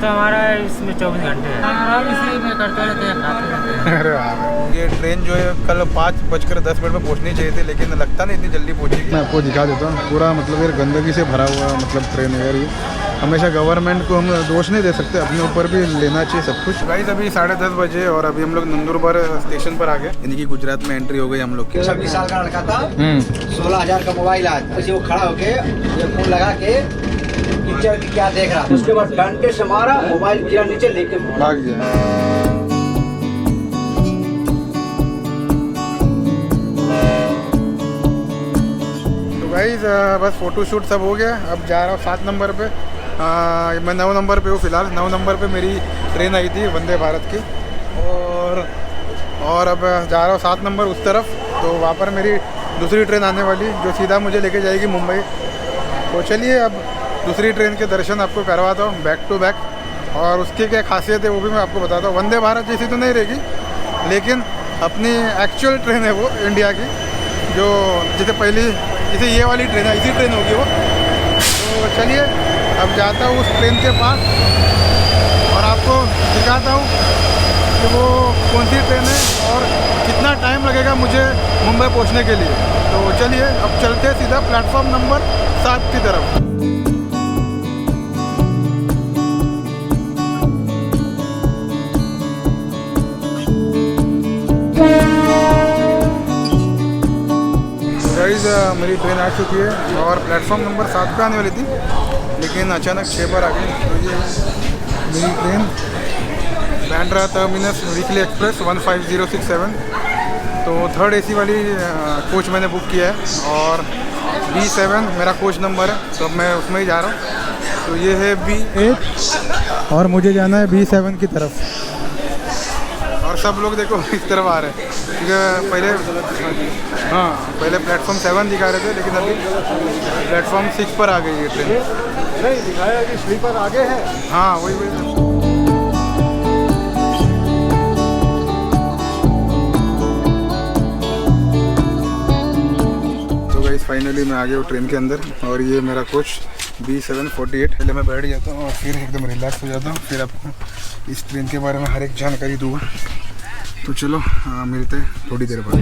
तो हमारा इसमें 24 घंटे है, हम इसी में करते रहते हैं, खाते रहते हैं। अरे वाह। ये ट्रेन जो है कल 5:10 में पहुंचनी चाहिए थी, लेकिन लगता नहीं इतनी जल्दी पहुंचेगी। मैं आपको दिखा देता हूँ पूरा, मतलब यार गंदगी से भरा हुआ मतलब ट्रेन है यार ये। हमेशा गवर्नमेंट को हम दोष नहीं दे सकते, अपने ऊपर भी लेना चाहिए सब कुछ। गाइस अभी 10:30 बजे और अभी हम लोग नंदुरबार स्टेशन पर आ गए, यानी कि गुजरात में एंट्री हो गई हम लोग की। 26 साल का लड़का था, 16,000 का मोबाइल आज, वैसे वो खड़ा होके ये फोन लगा के पिक्चर की क्या देख रहा, उसके बाद डंडे से मारा, मोबाइल गिरा नीचे, लेके भाग गया। गाइस बस फ़ोटो शूट सब हो गया, अब जा रहा हूँ 7 नंबर पे। मैं 9 नंबर पे हूँ फ़िलहाल। 9 नंबर पे मेरी ट्रेन आई थी वंदे भारत की, और अब जा रहा हूँ 7 नंबर उस तरफ। तो वहाँ पर मेरी दूसरी ट्रेन आने वाली जो सीधा मुझे लेके जाएगी मुंबई। तो चलिए अब दूसरी ट्रेन के दर्शन आपको करवाता हूँ बैक टू बैक, और उसकी क्या खासियत है वो भी मैं आपको बताता हूँ। वंदे भारत जैसी तो नहीं रहेगी, लेकिन अपनी एक्चुअल ट्रेन है वो इंडिया की, जो जैसे ये वाली ट्रेन है, इसी ट्रेन होगी वो। तो चलिए अब जाता हूँ उस ट्रेन के पास और आपको दिखाता हूँ कि वो कौन सी ट्रेन है और कितना टाइम लगेगा मुझे मुंबई पहुँचने के लिए। तो चलिए अब चलते हैं सीधा प्लेटफॉर्म नंबर 7 की तरफ। गाइस मेरी ट्रेन आ चुकी है और प्लेटफॉर्म नंबर 7 पे आने वाली थी, लेकिन अचानक 6 पर आ गई। तो ये मेरी train Bandra terminus weekly express 15067। तो 3rd AC वाली कोच मैंने बुक किया है और B7 मेरा कोच नंबर है, तो अब मैं उसमें ही जा रहा हूँ। तो ये है B8 और मुझे जाना है B7 की तरफ। और सब लोग देखो इस तरफ आ रहे हैं, क्योंकि पहले प्लेटफॉर्म 7 दिखा रहे थे, लेकिन अभी प्लेटफॉर्म 6 पर आ गई ये ट्रेन। नहीं दिखाया कि स्लीपर आगे है। हाँ वही। तो गाइस फाइनली मैं आ गया हूँ ट्रेन के अंदर, और ये मेरा कोच B748। पहले मैं बैठ जाता हूँ और फिर एकदम रिलैक्स हो जाता हूँ, फिर आपको इस ट्रेन के बारे में हर एक जानकारी दूँगा। तो चलो मिलते हैं थोड़ी देर बाद।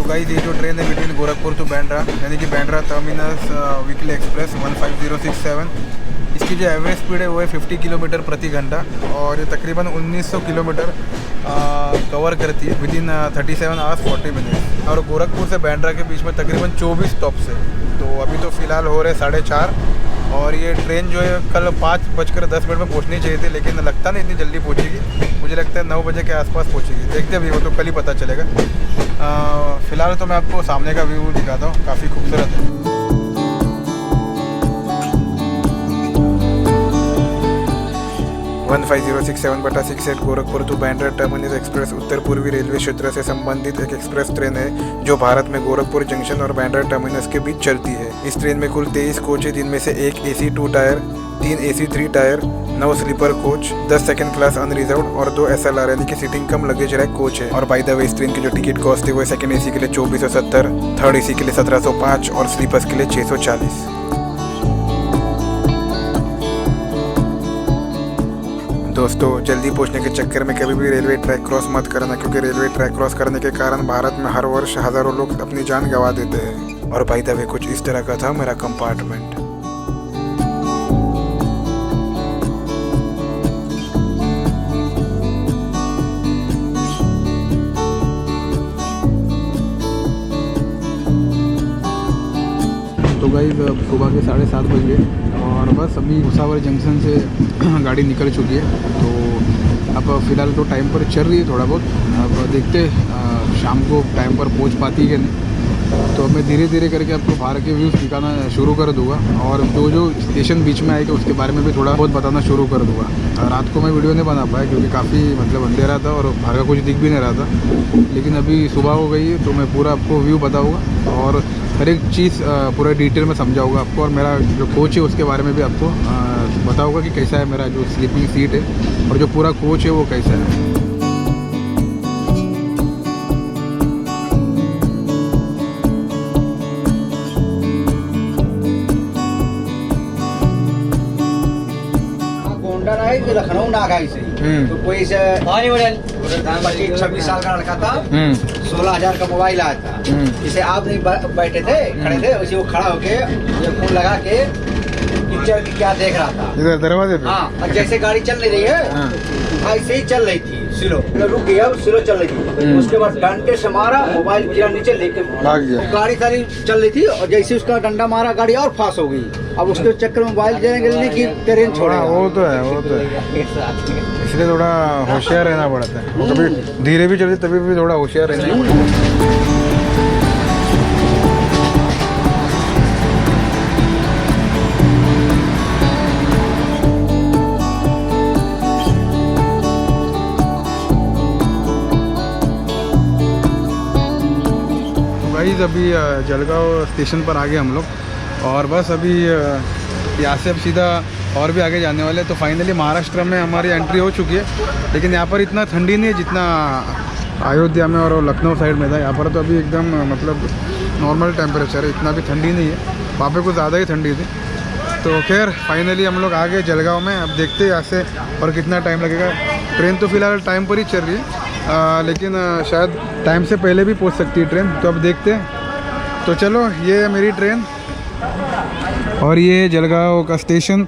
गाइस ये जो ट्रेन है बिटवीन गोरखपुर टू बांद्रा, यानी कि बांद्रा टर्मिनस वीकली एक्सप्रेस 15067, इसकी जो एवरेज स्पीड है वो है 50 किलोमीटर प्रति घंटा, और ये तकरीबन 1900 किलोमीटर कवर करती है विदिन 37 आवर्स 40 मिनट्स। और गोरखपुर से बांद्रा के बीच में तकरीबन 24 स्टॉप्स है। तो अभी तो फ़िलहाल हो रहे 4:30, और ये ट्रेन जो है कल 5:10 में पहुंचनी चाहिए थी, लेकिन लगता नहीं इतनी जल्दी पहुंचेगी। मुझे लगता है 9 बजे के आसपास पहुंचेगी। देखते भी, वो तो कल ही पता चलेगा। फ़िलहाल तो मैं आपको सामने का व्यू दिखाता हूँ, काफ़ी खूबसूरत है। 15067/68 Gorakhpur to Bandra terminus express उत्तर पूर्वी रेलवे क्षेत्र से संबंधित एक एक्सप्रेस ट्रेन है, जो भारत में गोरखपुर जंक्शन और बांद्रा टर्मिनस के बीच चलती है। इस ट्रेन में कुल 23 कोच है, जिनमें से 1 AC 2 tier, 3 AC 3 tier, 9 sleeper coach, 10 second class unreserved और 2 SLR यानी कि seating cum luggage rack coach है। और बाय द वे इस ट्रेन की जो टिकट कॉस्ट है वो सेकंड AC के लिए 2470, 3rd AC के लिए 1705 और स्लीपर्स के लिए 640। दोस्तों जल्दी पहुंचने के चक्कर में कभी भी रेलवे ट्रैक क्रॉस मत करना, क्योंकि रेलवे ट्रैक क्रॉस करने के कारण भारत में हर वर्ष हज़ारों लोग अपनी जान गंवा देते हैं। और बाय द वे कुछ इस तरह का था मेरा कंपार्टमेंट। तो गाइस सुबह के 7:30 बज गए और बस अभी भुसावल जंक्शन से गाड़ी निकल चुकी है। तो अब फ़िलहाल तो टाइम पर चल रही है थोड़ा बहुत, अब देखते शाम को टाइम पर पहुंच पाती है कि नहीं। तो अब मैं धीरे धीरे करके आपको बाहर के व्यूज़ दिखाना शुरू कर दूंगा, और जो स्टेशन बीच में आएगा उसके बारे में भी थोड़ा बहुत बताना शुरू कर दूंगा। रात को मैं वीडियो नहीं बना पाया क्योंकि काफ़ी मतलब अंधेरा था और बाहर का कुछ दिख भी नहीं रहा था, लेकिन अभी सुबह हो गई है तो मैं पूरा आपको व्यू बताऊँगा और हर एक चीज़ पूरा डिटेल में समझाऊंगा आपको। और मेरा जो कोच है उसके बारे में भी आपको बताऊंगा कि कैसा है मेरा जो स्लीपिंग सीट है और जो पूरा कोच है वो कैसा है। है कि लखनऊ नागाई से तो कोई से 25-26 साल का लड़का था 16,000 का मोबाइल आया था। इसे आप नहीं बैठे थे खड़े थे, उसी वो खड़ा होके ये फोन लगा के पिक्चर की क्या देख रहा था इधर दरवाजे पे। हाँ, और जैसे गाड़ी चल नहीं रही है ऐसे ही चल रही थी, स्लो रुक गया, स्लो चल रही थी। उसके बाद डंडे से मारा, मोबाइल गिरा नीचे लेके भाग गया। गाड़ी सारी चल रही थी और जैसे उसका डंडा मारा गाड़ी और फास्ट हो गई। अब उसके चक्कर में मोबाइल गिरने की ट्रेन छोड़ा। वो तो है इसलिए थोड़ा होशियार रहना पड़ता है। कभी धीरे भी चलती तभी भी थोड़ा होशियार रहना ही पड़ता है। गाइस अभी जलगांव स्टेशन पर आ गए हम लोग और बस अभी यहाँ से अब सीधा और भी आगे जाने वाले हैं। तो फाइनली महाराष्ट्र में हमारी एंट्री हो चुकी है, लेकिन यहाँ पर इतना ठंडी नहीं है जितना अयोध्या में और लखनऊ साइड में था। यहाँ पर तो अभी एकदम मतलब नॉर्मल टेम्परेचर है, इतना भी ठंडी नहीं है। वहाँ पे कुछ ज़्यादा ही ठंडी थी। तो खैर फाइनली हम लोग आ गए जलगांव में। अब देखते हैं यहाँ से और कितना टाइम लगेगा। ट्रेन तो फ़िलहाल टाइम पर ही चल रही है, लेकिन शायद टाइम से पहले भी पहुँच सकती है ट्रेन, तो अब देखते हैं। तो चलो ये है मेरी ट्रेन और ये जलगांव का स्टेशन।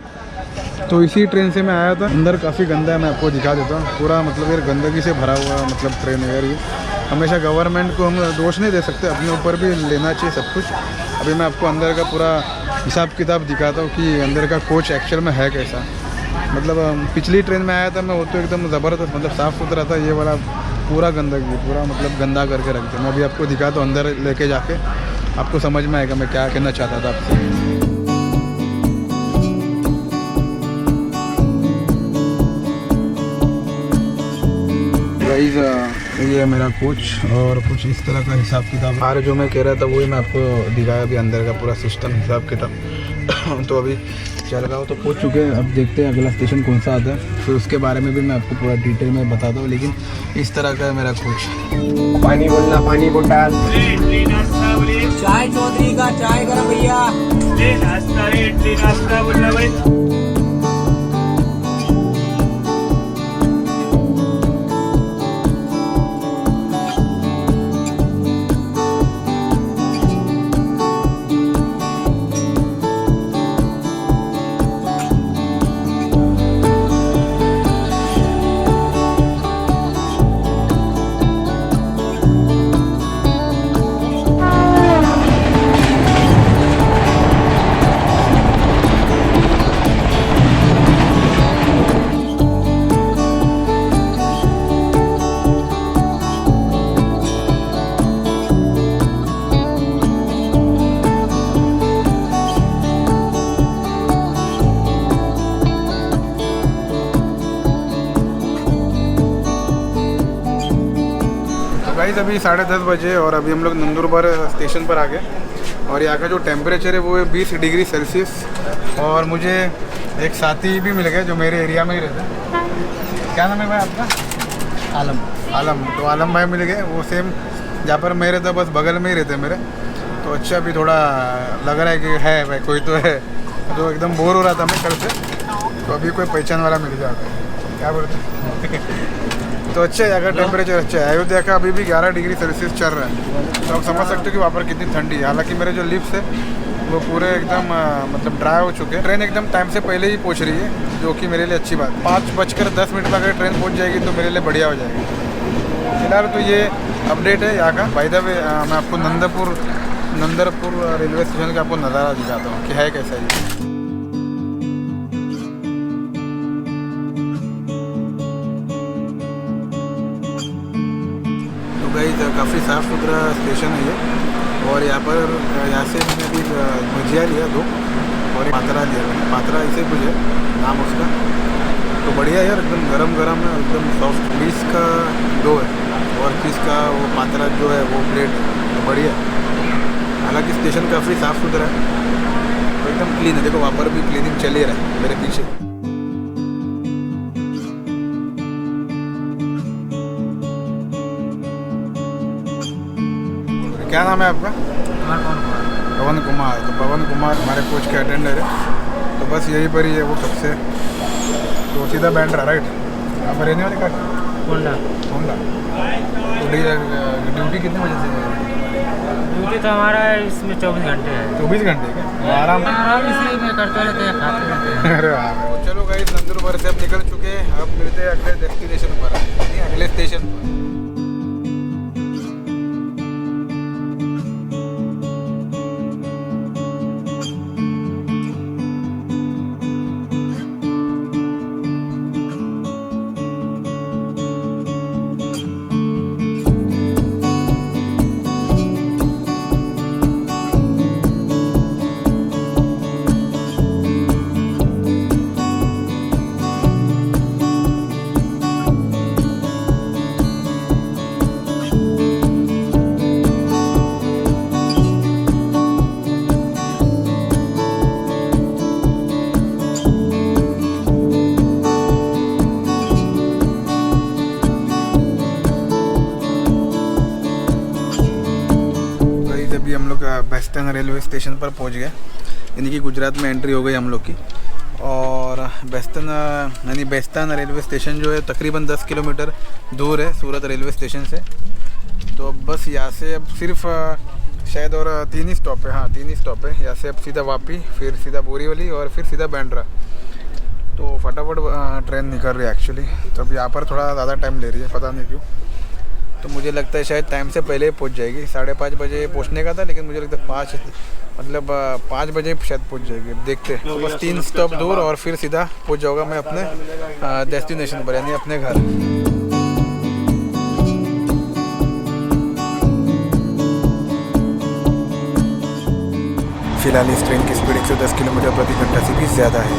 तो इसी ट्रेन से मैं आया था। अंदर काफ़ी गंदा है, मैं आपको दिखा देता हूँ। पूरा मतलब ये गंदगी से भरा हुआ मतलब ट्रेन है यार। ये हमेशा गवर्नमेंट को हम दोष नहीं दे सकते, अपने ऊपर भी लेना चाहिए सब कुछ। अभी मैं आपको अंदर का पूरा हिसाब किताब दिखाता हूँ कि अंदर का कोच एक्चुअल में है कैसा। मतलब पिछली ट्रेन में आया था मैं, वो तो एकदम ज़बरदस्त मतलब साफ़ सुथरा था। ये वाला पूरा गंदगी, पूरा मतलब गंदा करके रख दिया। मैं अभी आपको दिखाता हूँ अंदर लेके जाके, आपको समझ में आएगा मैं क्या कहना चाहता था आपसे। गाइस ये मेरा कोच और कुछ इस तरह का हिसाब किताब आ रहा जो मैं कह रहा था वही मैं आपको दिखाया अभी अंदर का पूरा सिस्टम हिसाब किताब। तो अभी जलगांव तो पहुंच चुके हैं। अब देखते हैं अगला स्टेशन कौन सा आता है, फिर उसके बारे में भी मैं आपको पूरा डिटेल में बताता हूँ। लेकिन इस तरह का है मेरा कोच। पानी बोलना, पानी बोतल, चाय चौधरी का चाय गरम भैया। इडली नाश्ता बोलना भाई। गाइस अभी 10:30 बजे और अभी हम लोग नंदुरबार स्टेशन पर आ गए। और यहाँ का जो टेम्परेचर है वो है 20 डिग्री सेल्सियस। और मुझे एक साथी भी मिल गए जो मेरे एरिया में ही रहते हैं। क्या नाम है भाई आपका? आलम। आलम। तो आलम भाई मिल गए, वो सेम जहाँ पर मैं रहता बस बगल में ही रहते मेरे। तो अच्छा अभी थोड़ा लग रहा है कि है भाई कोई तो है। तो एकदम बोर हो रहा था मैं कल से, तो अभी कोई पहचान वाला मिल जाता है। क्या बोलते तो अच्छा है, अगर टेम्परेचर अच्छा है। अयोध्या का अभी भी 11 डिग्री सेल्सियस चल रहा है, तो आप समझ सकते हो कि वहाँ पर कितनी ठंडी है। हालांकि मेरे जो लिप्स है वो पूरे एकदम मतलब ड्राई हो चुके हैं। ट्रेन एकदम टाइम से पहले ही पहुँच रही है, जो कि मेरे लिए अच्छी बात है। 5:10 में अगर ट्रेन पहुँच जाएगी तो मेरे लिए बढ़िया हो जाएगी। फिलहाल तो ये अपडेट है यहाँ का। बाय द वे मैं आपको नंदरपुर रेलवे स्टेशन का आपको नज़ारा दिखाता हूँ कि है कैसा ये। काफ़ी साफ़ सुथरा स्टेशन है ये। और यहाँ से मैंने अभी भुजिया लिया 2 और एक पात्रा लिया मैंने। पात्रा ऐसे कुछ है नाम उसका। तो बढ़िया यार, एकदम गरम गरम है, एकदम सॉफ्ट। 20 का 2 है और 30 का वो पात्रा जो है वो प्लेट है। तो बढ़िया। हालांकि स्टेशन काफ़ी साफ़ सुथरा है, तो एकदम क्लीन है। देखो वहाँ पर भी क्लीनिंग चल ही रहा है मेरे पीछे। क्या नाम है आपका? पवन कुमार। तो पवन कुमार हमारे कोच के अटेंडर है। तो बस यहीं पर ही है वो कब से। तो सीधा बैंड्रा राइट। आप रहने वाले का होंडा। होंडा। तो ड्यूटी कितने बजे से है? ड्यूटी तो हमारा इसमें 24 घंटे है। 24 घंटे का आराम इसी में करते रहते हैं, खाते रहते हैं। अरे वाह। तो चलो गाइस, नंदुरबार से अब निकल चुके हैं। अब मिलते हैं अगले डेस्टिनेशन पर, यानी अगले स्टेशन पर। अभी हम लोग बेस्टन रेलवे स्टेशन पर पहुंच गए, यानी कि गुजरात में एंट्री हो गई हम लोग की। और बेस्टन यानी बेस्तान रेलवे स्टेशन जो है तकरीबन 10 किलोमीटर दूर है सूरत रेलवे स्टेशन से। तो अब बस यहाँ से अब सिर्फ शायद और 3 ही स्टॉप है। हाँ, 3 ही स्टॉप है। यहाँ से अब सीधा वापी, फिर सीधा बोरीवली और फिर सीधा बैंड्रा। तो फटाफट ट्रेन निकल रही है एक्चुअली। तो अब यहाँ पर थोड़ा ज़्यादा टाइम ले रही है, पता नहीं क्यों। तो मुझे लगता है शायद टाइम से पहले पहुंच जाएगी। 5:30 बजे पहुंचने का था, लेकिन मुझे लगता है 5 बजे शायद पहुंच जाएगी। अब देखते हैं। तो बस 3 स्टॉप दूर और फिर सीधा पहुंच जाऊँगा मैं अपने डेस्टिनेशन पर, यानी अपने घर। फिलहाल इस ट्रेन की स्पीड 110 किलोमीटर प्रति घंटा से भी ज़्यादा है।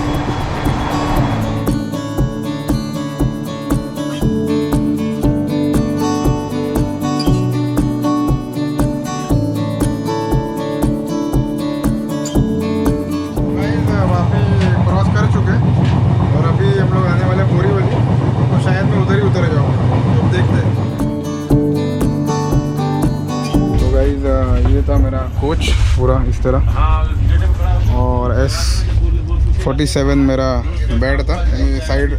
कोच पूरा इस तरह, और S47 मेरा बेड था, यानी साइड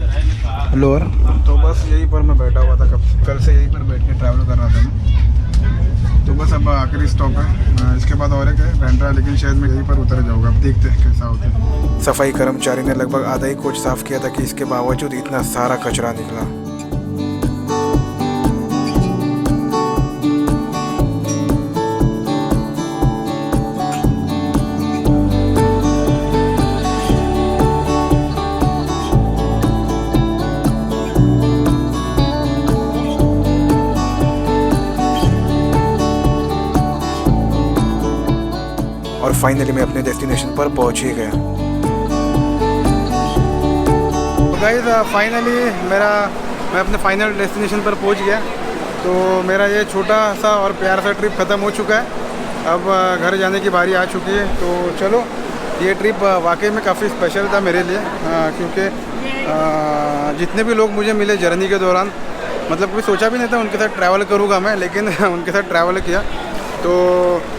लोअर। तो बस यहीं पर मैं बैठा हुआ था, कल से यहीं पर बैठ के ट्रैवल कर रहा था मैं। तो बस अब आखिरी स्टॉप है, इसके बाद और एक है बैंड्रा, लेकिन शायद मैं यहीं पर उतर जाऊँगा। अब देखते हैं कैसा होता है। सफाई कर्मचारी ने लगभग आधा ही कोच साफ़ किया था कि इसके बावजूद इतना सारा कचरा निकला। और फाइनली मैं अपने डेस्टिनेशन पर पहुंच ही गया। तो गाइस फाइनली मैं अपने फाइनल डेस्टिनेशन पर पहुंच गया। तो मेरा ये छोटा सा और प्यारा सा ट्रिप ख़त्म हो चुका है। अब घर जाने की बारी आ चुकी है। तो चलो, ये ट्रिप वाकई में काफ़ी स्पेशल था मेरे लिए, क्योंकि जितने भी लोग मुझे मिले जर्नी के दौरान, मतलब कभी सोचा भी नहीं था उनके साथ ट्रैवल करूँगा मैं, लेकिन उनके साथ ट्रैवल किया। तो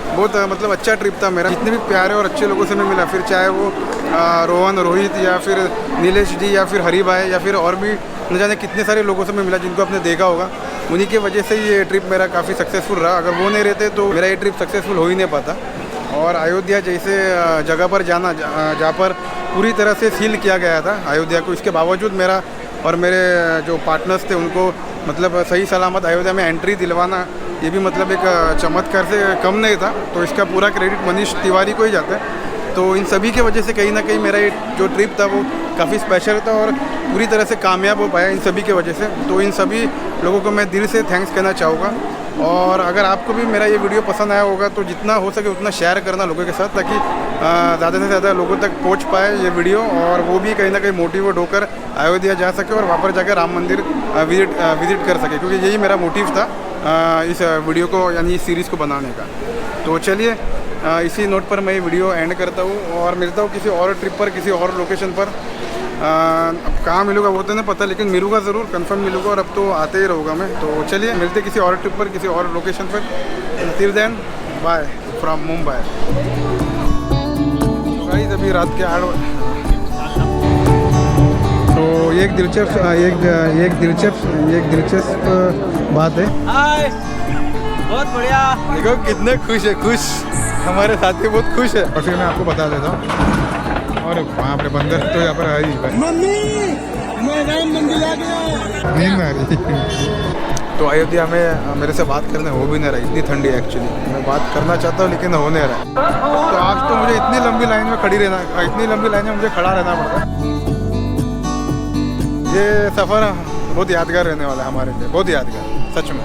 बहुत मतलब अच्छा ट्रिप था मेरा। जितने भी प्यारे और अच्छे लोगों से मैं मिला, फिर चाहे वो रोहन, रोहित या फिर नीलेश जी या फिर हरी भाई या फिर और भी न जाने कितने सारे लोगों से मैं मिला जिनको आपने देखा होगा। उन्हीं की वजह से ये ट्रिप मेरा काफ़ी सक्सेसफुल रहा। अगर वो नहीं रहते तो मेरा ये ट्रिप सक्सेसफुल हो ही नहीं पाता। और अयोध्या जैसे जगह पर जाना जहाँ पर पूरी तरह से सील किया गया था अयोध्या को, इसके बावजूद मेरा और मेरे जो पार्टनर्स थे उनको मतलब सही सलामत अयोध्या में एंट्री दिलवाना, ये भी मतलब एक चमत्कार से कम नहीं था। तो इसका पूरा क्रेडिट मनीष तिवारी को ही जाता है। तो इन सभी के वजह से कहीं ना कहीं मेरा ये जो ट्रिप था वो काफ़ी स्पेशल था और पूरी तरह से कामयाब हो पाया इन सभी के वजह से। तो इन सभी लोगों को मैं दिल से थैंक्स कहना चाहूँगा। और अगर आपको भी मेरा ये वीडियो पसंद आया होगा तो जितना हो सके उतना शेयर करना लोगों के साथ, ताकि ज़्यादा से ज़्यादा लोगों तक पहुँच पाए ये वीडियो, और वो भी कहीं ना कहीं मोटिवेट होकर अयोध्या जा सके और वहाँ पर जाकर राम मंदिर विज़िट कर सके, क्योंकि यही मेरा मोटिव था इस वीडियो को, यानी इस सीरीज़ को बनाने का। तो चलिए इसी नोट पर मैं ये वीडियो एंड करता हूँ और मिलता हूँ किसी और ट्रिप पर, किसी और लोकेशन पर। अब कहाँ मिलूँगा वो तो नहीं पता, लेकिन मिलूँगा ज़रूर, कंफर्म मिलूँगा, और अब तो आते ही रहूँगा मैं। तो चलिए मिलते किसी और ट्रिप पर, किसी और लोकेशन पर। Till then bye from Mumbai. Guys अभी रात के 8 तो एक दिलचस्प बात है। हाय, बहुत बढ़िया। देखो कितने खुश है, खुश हमारे साथी बहुत खुश है। और फिर मैं आपको बता देता हूँ, और वहाँ पे बंदर तो यहाँ पर है ही। मम्मी मैं राम मंदिर आ गया। नींद आ रही। तो अयोध्या में मेरे से बात करने हो भी नहीं रहा, इतनी ठंडी है। एक्चुअली मैं बात करना चाहता हूँ लेकिन हो नहीं रहा। तो आज तो मुझे इतनी लंबी लाइन में खड़ी रहना, इतनी लंबी लाइन में मुझे खड़ा रहना पड़ता। ये सफ़र बहुत यादगार रहने वाला है हमारे लिए, बहुत यादगार सच में।